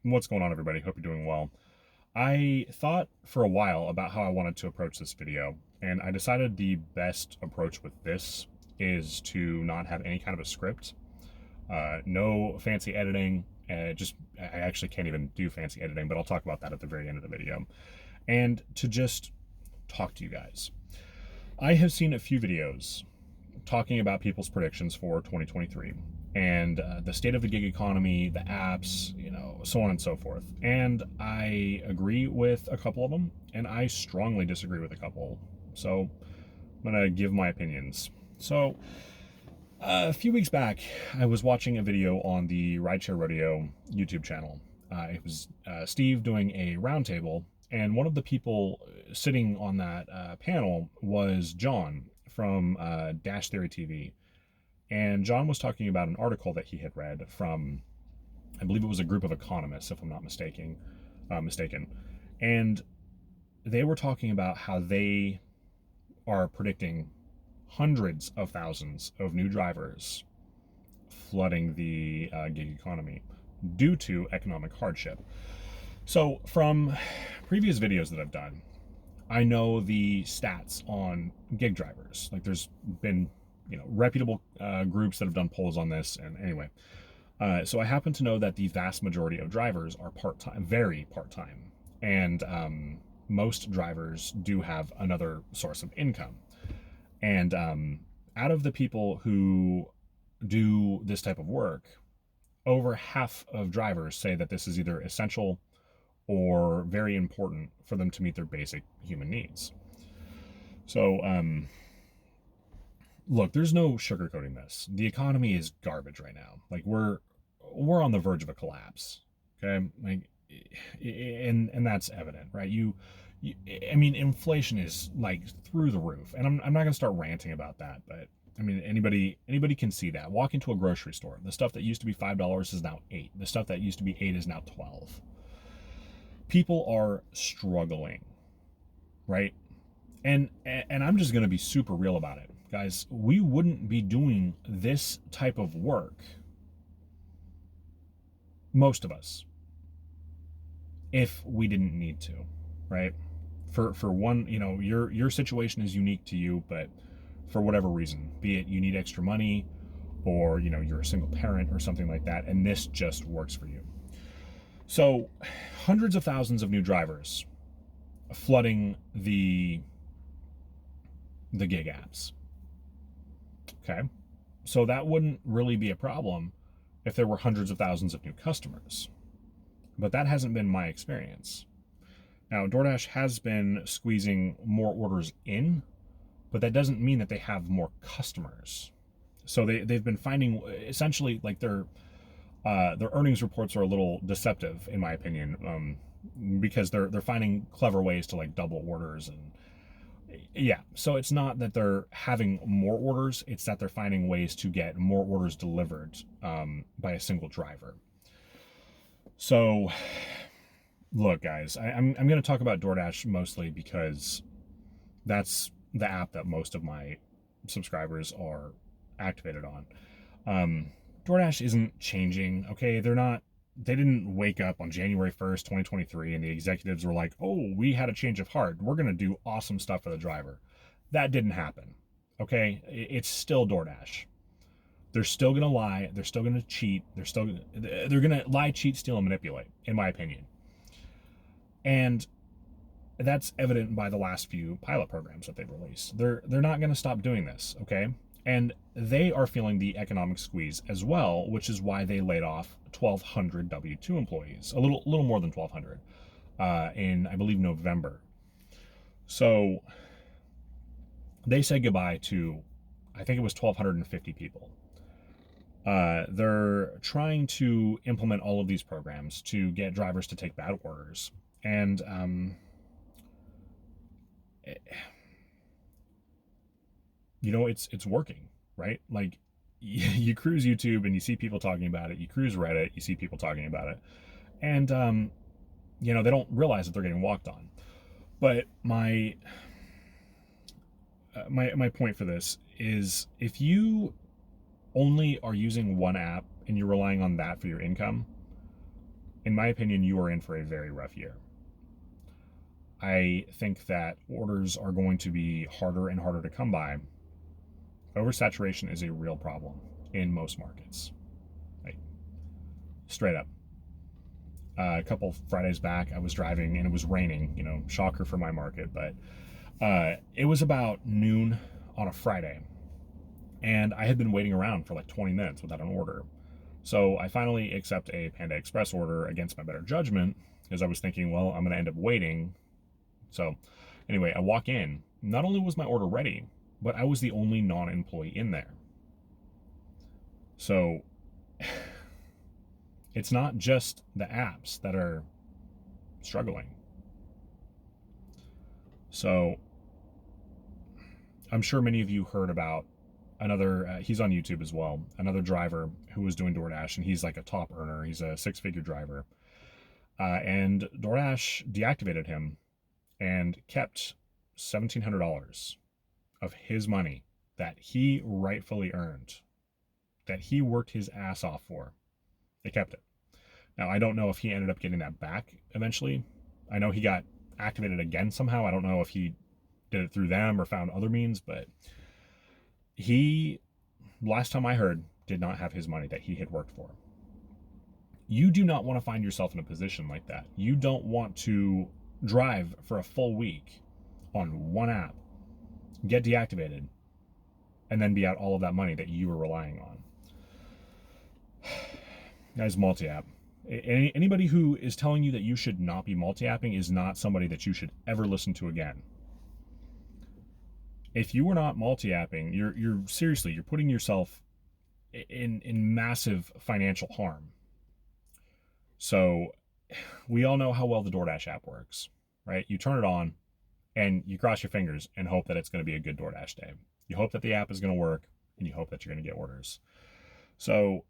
What's going on, everybody? Hope you're doing well. I thought for a while about how I wanted to approach this video, and I decided the best approach with this is to not have any kind of a script, no fancy editing. I actually can't even do fancy editing, but I'll talk about that at the very end of the video, and to just talk to you guys. I have seen a few videos talking about people's predictions for 2023 and the state of the gig economy, the apps, so on and so forth. And I agree with a couple of them, and I strongly disagree with a couple. So I'm going to give my opinions. So a few weeks back, I was watching a video on the Rideshare Rodeo YouTube channel. It was Steve doing a roundtable, and one of the people sitting on that panel was John from Dash Theory TV. And John was talking about an article that he had read from, I believe it was a group of economists, if I'm not mistaken. And they were talking about how they are predicting hundreds of thousands of new drivers flooding the gig economy due to economic hardship. So from previous videos that I've done, I know the stats on gig drivers. Like there's been reputable groups that have done polls on this. And anyway, so I happen to know that the vast majority of drivers are part-time, very part-time. And most drivers do have another source of income. And out of the people who do this type of work, over half of drivers say that this is either essential or very important for them to meet their basic human needs. So, look, there's no sugarcoating this. The economy is garbage right now. Like we're on the verge of a collapse. Okay, like, and that's evident, right? I mean, inflation is like through the roof, and I'm not gonna start ranting about that, but I mean, anybody can see that. Walk into a grocery store. The stuff that used to be $5 is now $8. The stuff that used to be $8 is now $12. People are struggling, right? And I'm just gonna be super real about it. Guys, we wouldn't be doing this type of work, most of us, if we didn't need to, right? For one, your situation is unique to you, but for whatever reason, be it you need extra money or, you're a single parent or something like that, and this just works for you. So hundreds of thousands of new drivers flooding the gig apps. Okay, so that wouldn't really be a problem if there were hundreds of thousands of new customers. But that hasn't been my experience. Now, DoorDash has been squeezing more orders in, but that doesn't mean that they have more customers. So they've been finding, essentially, like their earnings reports are a little deceptive, in my opinion, because they're finding clever ways to like double orders. And yeah, so it's not that they're having more orders, it's that they're finding ways to get more orders delivered by a single driver. So look, guys, I'm going to talk about DoorDash mostly because that's the app that most of my subscribers are activated on. DoorDash isn't changing, okay? They didn't wake up on January 1st, 2023, and the executives were like, oh, we had a change of heart. We're going to do awesome stuff for the driver. That didn't happen, okay? It's still DoorDash. They're still going to lie. They're still going to cheat. They're going to lie, cheat, steal, and manipulate, in my opinion. And that's evident by the last few pilot programs that they've released. They're not going to stop doing this, okay? And they are feeling the economic squeeze as well, which is why they laid off 1,200 W-2 employees, a little more than 1,200, in, I believe, November. So they said goodbye to, I think it was 1,250 people. They're trying to implement all of these programs to get drivers to take bad orders. And it's working, right? Like you cruise YouTube and you see people talking about it. You cruise Reddit, you see people talking about it. And, they don't realize that they're getting walked on. But my point for this is if you only are using one app and you're relying on that for your income, in my opinion, you are in for a very rough year. I think that orders are going to be harder and harder to come by. Oversaturation is a real problem in most markets. Like, straight up. A couple Fridays back, I was driving and it was raining, you know, shocker for my market, but it was about noon on a Friday, and I had been waiting around for like 20 minutes without an order. So I finally accept a Panda Express order against my better judgment, because I was thinking, well, I'm going to end up waiting. So anyway, I walk in. Not only was my order ready, but I was the only non-employee in there. So it's not just the apps that are struggling. So I'm sure many of you heard about another, he's on YouTube as well, another driver who was doing DoorDash, and he's like a top earner. He's a six-figure driver. And DoorDash deactivated him and kept $1,700 of his money that he rightfully earned, that he worked his ass off for. They kept it. Now, I don't know if he ended up getting that back eventually. I know he got activated again somehow. I don't know if he did it through them or found other means, but he, last time I heard, did not have his money that he had worked for. You do not want to find yourself in a position like that. You don't want to drive for a full week on one app, get deactivated, and then be out all of that money that you were relying on. Guys, multi-app. Anybody who is telling you that you should not be multi-apping is not somebody that you should ever listen to again. If you are not multi-apping, you're seriously, you're putting yourself in massive financial harm. So we all know how well the DoorDash app works, right? You turn it on and you cross your fingers and hope that it's going to be a good DoorDash day. You hope that the app is going to work, and you hope that you're going to get orders. So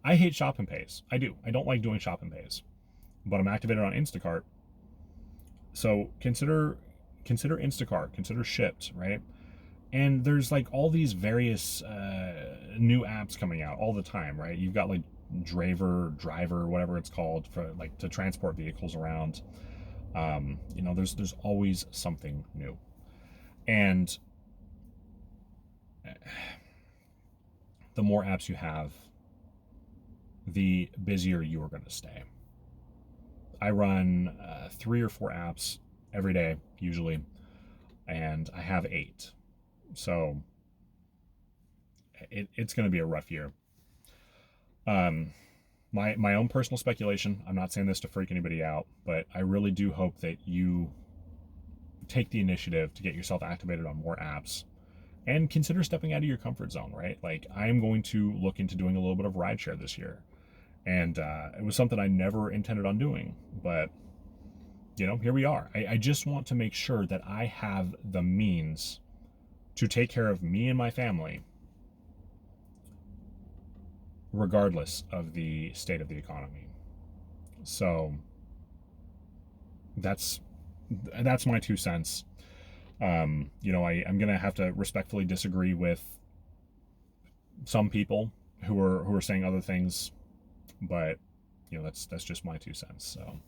I hate shop and pays. I do. I don't like doing shop and pays, but I'm activated on Instacart. So consider Instacart, consider Shipt, right? And there's like all these various new apps coming out all the time, right? You've got like driver, whatever it's called, for like to transport vehicles around. You know, there's always something new. And the more apps you have, the busier you are going to stay. I run 3 or 4 apps every day, usually, and I have 8. So it's going to be a rough year. My own personal speculation, I'm not saying this to freak anybody out, but I really do hope that you take the initiative to get yourself activated on more apps and consider stepping out of your comfort zone, right? Like, I am going to look into doing a little bit of rideshare this year. And it was something I never intended on doing, but you know, here we are. I just want to make sure that I have the means to take care of me and my family, regardless of the state of the economy. So that's my 2 cents. You know, I'm gonna have to respectfully disagree with some people who are saying other things, but you know, that's just my 2 cents. So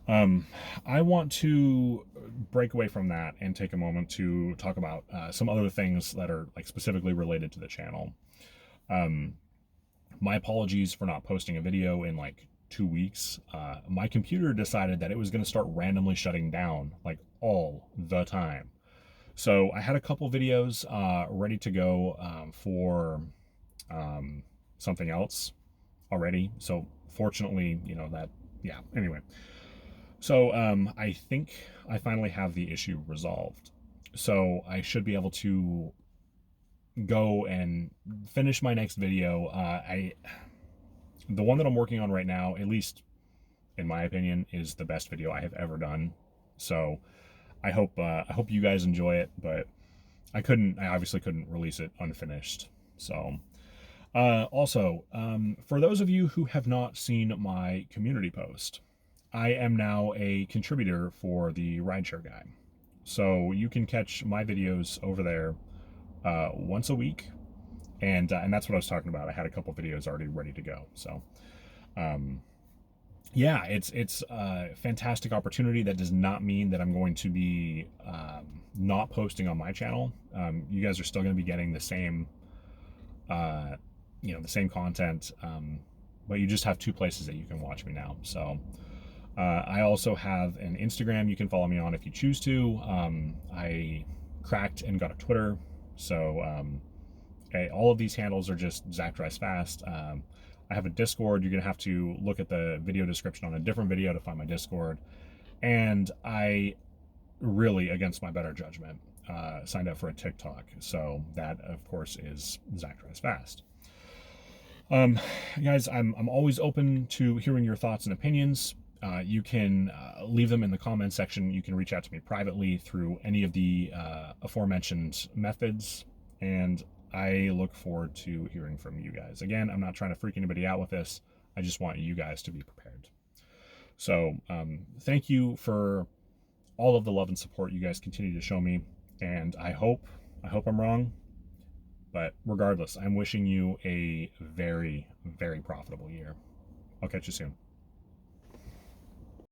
I want to break away from that and take a moment to talk about some other things that are like specifically related to the channel. My apologies for not posting a video in like 2 weeks. My computer decided that it was going to start randomly shutting down like all the time. So I had a couple videos ready to go for something else already. So fortunately, you know, that, yeah, anyway. So I think I finally have the issue resolved. So I should be able to go and finish my next video. The one that I'm working on right now, at least in my opinion, is the best video I have ever done. So I hope you guys enjoy it, but I obviously couldn't release it unfinished. So also, for those of you who have not seen my community post, I am now a contributor for the Rideshare Guy. So you can catch my videos over there once a week, and that's what I was talking about. I had a couple videos already ready to go. So Yeah, it's a fantastic opportunity. That does not mean that I'm going to be not posting on my channel. You guys are still going to be getting the same, the same content, but you just have two places that you can watch me now. So I also have an Instagram you can follow me on if you choose to. I cracked and got a Twitter, so all of these handles are just Zach Drives Fast. I have a Discord. You're gonna have to look at the video description on a different video to find my Discord. And I really, against my better judgment, signed up for a TikTok. So that, of course, is Zach Drives Fast. Guys, I'm always open to hearing your thoughts and opinions. You can leave them in the comment section. You can reach out to me privately through any of the aforementioned methods. And I look forward to hearing from you guys. Again, I'm not trying to freak anybody out with this. I just want you guys to be prepared. So thank you for all of the love and support you guys continue to show me. And I hope I'm wrong. But regardless, I'm wishing you a very, very profitable year. I'll catch you soon.